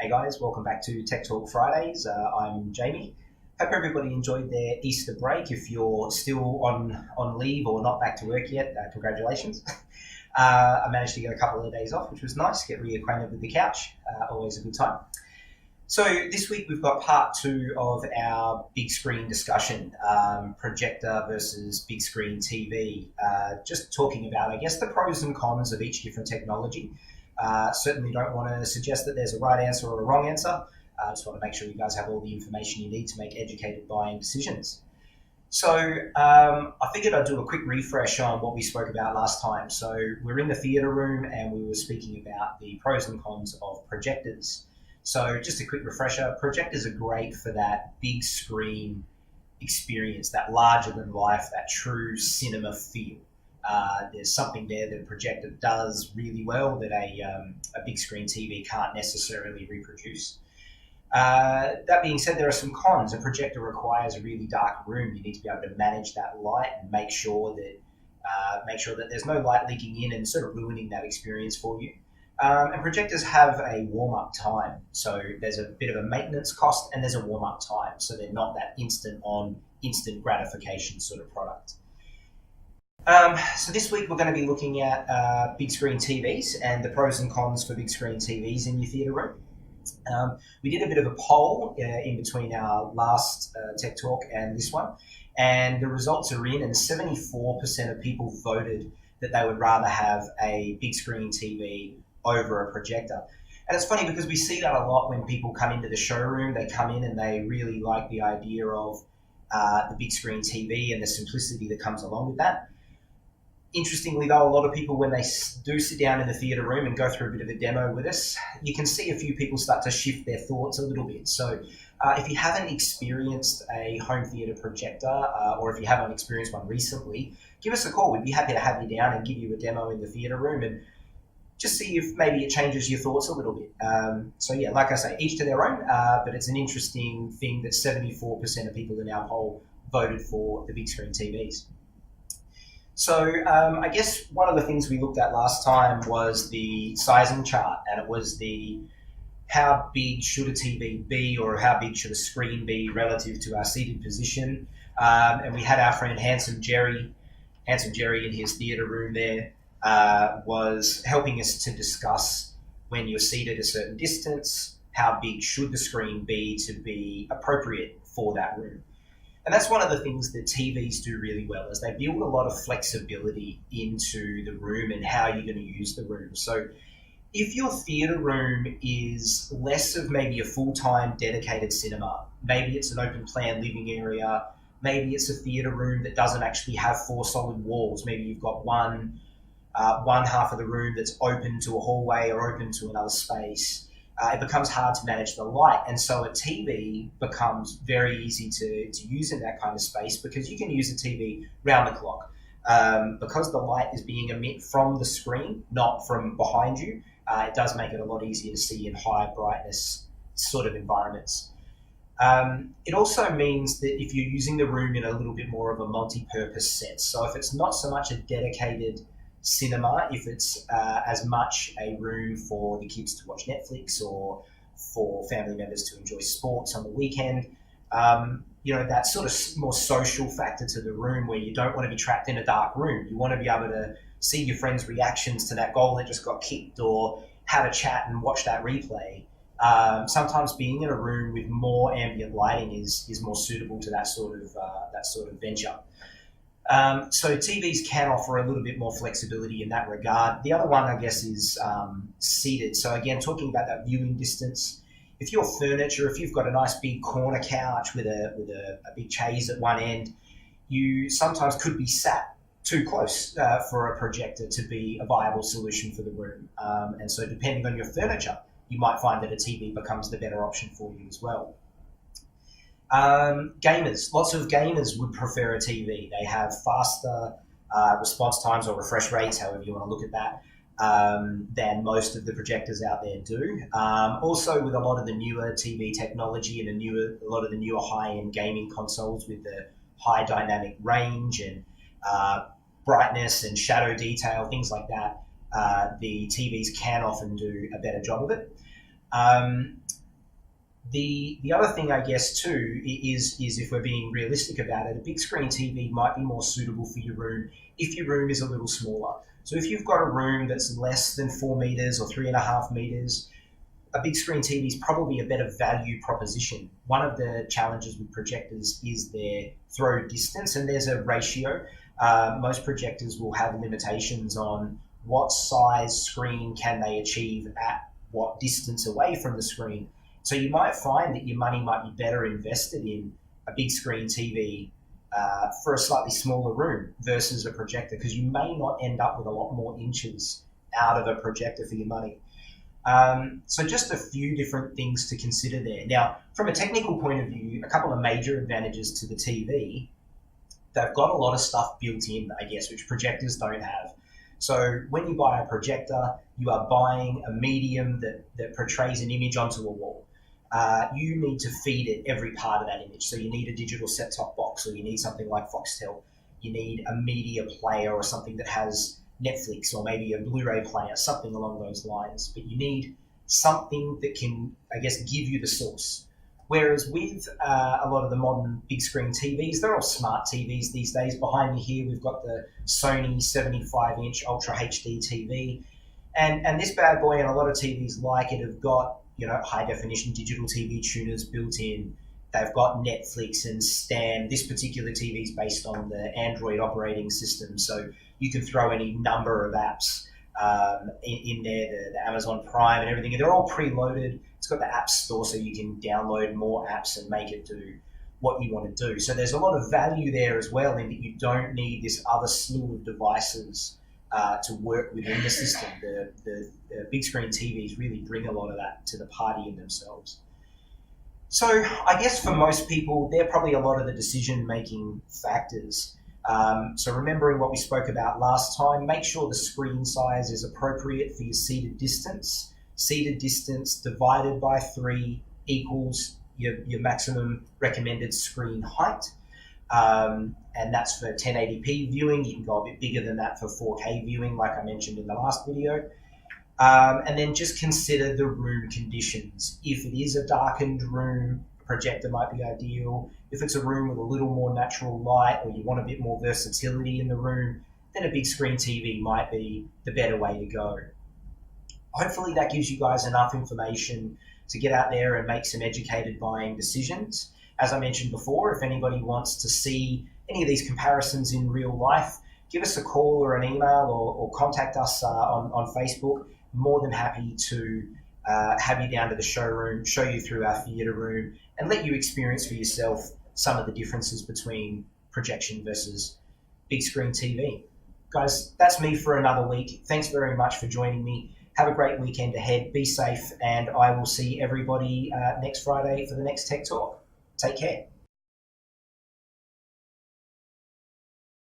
Hey guys, welcome back to Tech Talk Fridays. I'm Jamie. Hope everybody enjoyed their Easter break. If you're still on leave or not back to work yet, congratulations. I managed to get a couple of days off, which was nice. Get reacquainted with the couch, always a good time. So this week we've got part two of our big screen discussion, projector versus big screen TV. Just talking about, I guess, the pros and cons of each different technology. Certainly don't want to suggest that there's a right answer or a wrong answer. I just want to make sure you guys have all the information you need to make educated buying decisions. So I figured I'd do a quick refresh on what we spoke about last time. So we're in the theatre room and we were speaking about the pros and cons of projectors. So just a quick refresher, projectors are great for that big screen experience, that larger than life, that true cinema feel. There's something there that a projector does really well that a big screen TV can't necessarily reproduce. That being said, there are some cons. A projector requires a really dark room. You need to be able to manage that light and make sure that there's no light leaking in and sort of ruining that experience for you. And projectors have a warm-up time. So there's a bit of a maintenance cost and there's a warm-up time. So they're not that instant gratification sort of product. So this week we're going to be looking at big screen TVs and the pros and cons for big screen TVs in your theatre room. We did a bit of a poll in between our last Tech Talk and this one, and the results are in, and 74% of people voted that they would rather have a big screen TV over a projector. And it's funny because we see that a lot when people come into the showroom. They come in and they really like the idea of the big screen TV and the simplicity that comes along with that. Interestingly though, a lot of people, when they do sit down in the theatre room and go through a bit of a demo with us, you can see a few people start to shift their thoughts a little bit. So if you haven't experienced a home theatre projector, or if you haven't experienced one recently, give us a call. We'd be happy to have you down and give you a demo in the theatre room and just see if maybe it changes your thoughts a little bit. So yeah, like I say, each to their own, but it's an interesting thing that 74% of people in our poll voted for the big screen TVs. So I guess one of the things we looked at last time was the sizing chart, and it was the how big should a TV be, or how big should a screen be relative to our seated position. And we had our friend Handsome Jerry in his theatre room there, was helping us to discuss when you're seated a certain distance, how big should the screen be to be appropriate for that room. And that's one of the things that TVs do really well, is they build a lot of flexibility into the room and how you're going to use the room. So if your theatre room is less of maybe a full-time dedicated cinema, maybe it's an open plan living area, maybe it's a theatre room that doesn't actually have four solid walls, maybe you've got one half of the room that's open to a hallway or open to another space, it becomes hard to manage the light. And so a TV becomes very easy to use in that kind of space, because you can use a TV round the clock. Because the light is being emitted from the screen, not from behind you, it does make it a lot easier to see in high brightness sort of environments. It also means that if you're using the room in a little bit more of a multi-purpose sense, so if it's not so much a dedicated cinema, if it's as much a room for the kids to watch Netflix or for family members to enjoy sports on the weekend, that sort of more social factor to the room, where you don't want to be trapped in a dark room. You want to be able to see your friends' reactions to that goal that just got kicked, or have a chat and watch that replay. Sometimes being in a room with more ambient lighting is more suitable to that sort of venture. So TVs can offer a little bit more flexibility in that regard. The other one, I guess, is seated. So again, talking about that viewing distance, if you've got a nice big corner couch with a big chaise at one end, you sometimes could be sat too close for a projector to be a viable solution for the room. And so depending on your furniture, you might find that a TV becomes the better option for you as well. Gamers, lots of gamers would prefer a TV. They have faster response times or refresh rates, however you want to look at that, than most of the projectors out there do. Also, with a lot of the newer TV technology and a lot of the newer high-end gaming consoles with the high dynamic range and brightness and shadow detail, things like that, the TVs can often do a better job of it. The other thing, I guess, too, is if we're being realistic about it, a big screen TV might be more suitable for your room if your room is a little smaller. So if you've got a room that's less than 4 meters or 3.5 meters, a big screen TV is probably a better value proposition. One of the challenges with projectors is their throw distance, and there's a ratio. Most projectors will have limitations on what size screen can they achieve at what distance away from the screen. So you might find that your money might be better invested in a big screen TV for a slightly smaller room versus a projector, because you may not end up with a lot more inches out of a projector for your money. So just a few different things to consider there. Now, from a technical point of view, a couple of major advantages to the TV. They've got a lot of stuff built in, I guess, which projectors don't have. So when you buy a projector, you are buying a medium that portrays an image onto a wall. You need to feed it every part of that image. So you need a digital set-top box, or you need something like Foxtel. You need a media player or something that has Netflix, or maybe a Blu-ray player, something along those lines. But you need something that can, I guess, give you the source. Whereas with a lot of the modern big screen TVs, they're all smart TVs these days. Behind me here, we've got the Sony 75-inch Ultra HD TV. And this bad boy, and a lot of TVs like it, have got, high definition digital TV tuners built in. They've got Netflix and Stan. This particular TV is based on the Android operating system, so you can throw any number of apps in there, the Amazon Prime and everything. They're all preloaded. It's got the App Store, so you can download more apps and make it do what you want to do. So there's a lot of value there as well, in that you don't need this other slew of devices to work within the system. The big screen TVs really bring a lot of that to the party in themselves. So I guess for most people, they're probably a lot of the decision-making factors. So remembering what we spoke about last time, make sure the screen size is appropriate for your seated distance. Seated distance divided by 3 equals your maximum recommended screen height. And that's for 1080p viewing. You can go a bit bigger than that for 4K viewing, like I mentioned in the last video. And then just consider the room conditions. If it is a darkened room, a projector might be ideal. If it's a room with a little more natural light, or you want a bit more versatility in the room, then a big screen TV might be the better way to go. Hopefully that gives you guys enough information to get out there and make some educated buying decisions. As I mentioned before, if anybody wants to see any of these comparisons in real life, give us a call or an email, or contact us on Facebook. More than happy to have you down to the showroom, show you through our theatre room, and let you experience for yourself some of the differences between projection versus big screen TV. Guys, that's me for another week. Thanks very much for joining me. Have a great weekend ahead. Be safe, and I will see everybody next Friday for the next Tech Talk. Take care.